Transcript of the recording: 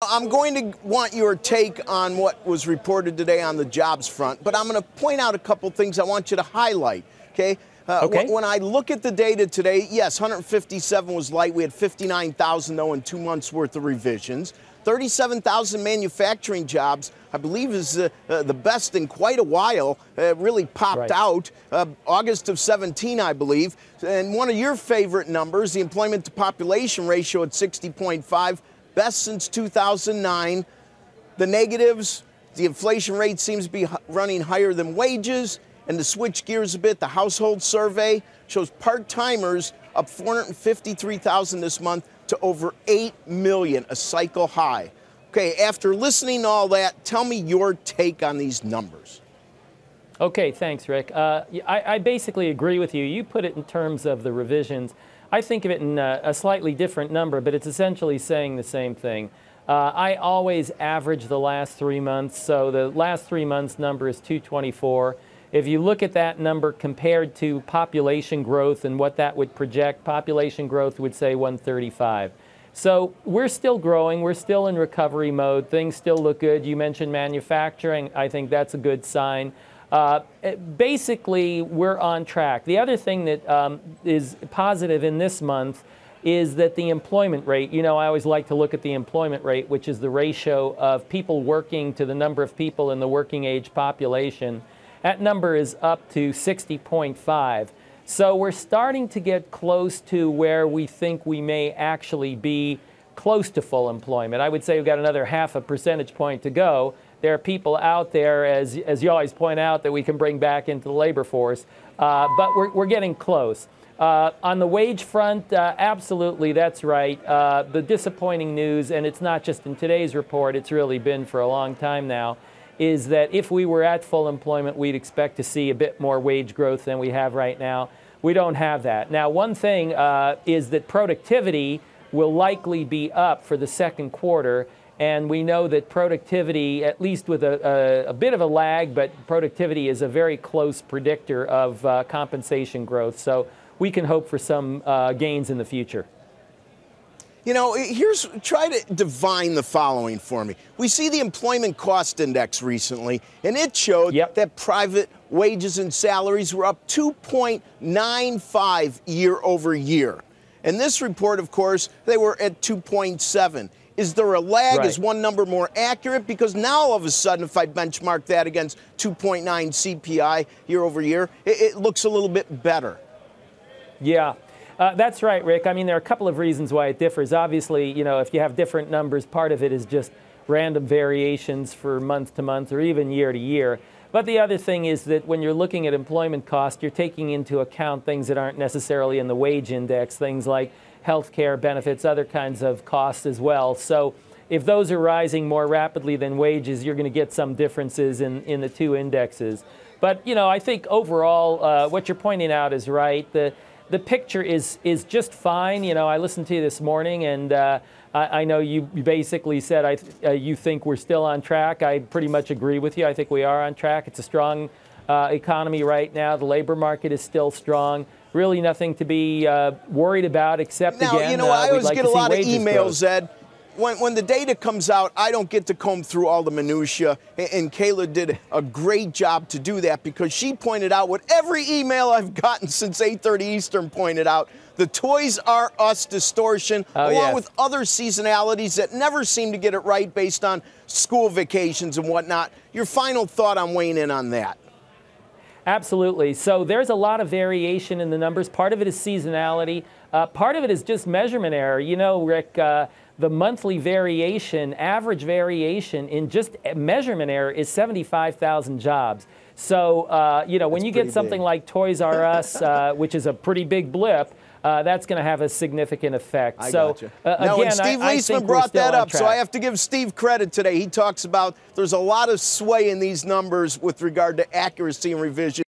I'm going to want your take on what was reported today on the jobs front, but I'm going to point out a couple things I want you to highlight, okay? Okay. When I look at the data today, yes, 157 was light. We had 59,000, though, in 2 months' worth of revisions. 37,000 manufacturing jobs, I believe, is the best in quite a while. Really popped out. August of 17, I believe. And one of your favorite numbers, the employment to population ratio at 60.5, best since 2009. The negatives, the inflation rate seems to be running higher than wages. And to switch gears a bit, the household survey shows part-timers up 453,000 this month to over 8 million, a cycle high. Okay, after listening to all that, tell me your take on these numbers. Okay, thanks, Rick. I basically agree with you. You put it in terms of the revisions. I think of it in a slightly different number, but it's essentially saying the same thing. I always average the last 3 months, so the last 3 months number is 224. If you look at that number compared to population growth and what that would project, population growth would say 135. So we're still growing. We're still in recovery mode. Things still look good. You mentioned manufacturing. I think that's a good sign. Basically, we're on track. The other thing that is positive in this month is that the employment rate, I always like to look at the employment rate, which is the ratio of people working to the number of people in the working age population. That number is up to 60.5. So we're starting to get close to where we think we may actually be close to full employment. I would say we've got another 0.5 percentage point to go. There are people out there, as you always point out, that we can bring back into the labor force, but we're getting close. On the wage front, absolutely, that's right. The disappointing news, and it's not just in today's report, it's really been for a long time now, is that if we were at full employment, we'd expect to see a bit more wage growth than we have right now. We don't have that. Now, one thing is that productivity will likely be up for the second quarter, and we know that productivity, at least with a bit of a lag, but productivity is a very close predictor of compensation growth. So we can hope for some gains in the future. Try to divine the following for me. We see the employment cost index recently, and it showed that private wages and salaries were up 2.95 year over year. And this report, of course, they were at 2.7. Is there a lag? Is one number more accurate? Because now all of a sudden, if I benchmark that against 2.9 CPI year over year, it looks a little bit better. Yeah. That's right, Rick. I mean, there are a couple of reasons why it differs. Obviously, if you have different numbers, part of it is just random variations for month to month or even year to year. But the other thing is that when you're looking at employment cost, you're taking into account things that aren't necessarily in the wage index, things like health care benefits, other kinds of costs as well. So if those are rising more rapidly than wages, you're going to get some differences in the two indexes. But, I think overall, what you're pointing out is right. The picture is just fine. I listened to you this morning, and I know you basically said you think we're still on track. I pretty much agree with you. I think we are on track. It's a strong economy right now. The labor market is still strong. Really nothing to be worried about, except, now, again, I always like get a lot of emails, Ed. When the data comes out, I don't get to comb through all the minutia, and Kayla did a great job to do that because she pointed out what every email I've gotten since 8:30 Eastern pointed out, the Toys R Us distortion, along with other seasonalities that never seem to get it right based on school vacations and whatnot. Your final thought on weighing in on that? Absolutely. So there's a lot of variation in the numbers. Part of it is seasonality. Part of it is just measurement error. Rick, the monthly variation, average variation in just measurement error is 75,000 jobs. So, when you get something like Toys R Us, which is a pretty big blip, that's going to have a significant effect. Now, again, Steve Leisman brought that up, so I have to give Steve credit today. He talks about there's a lot of sway in these numbers with regard to accuracy and revision.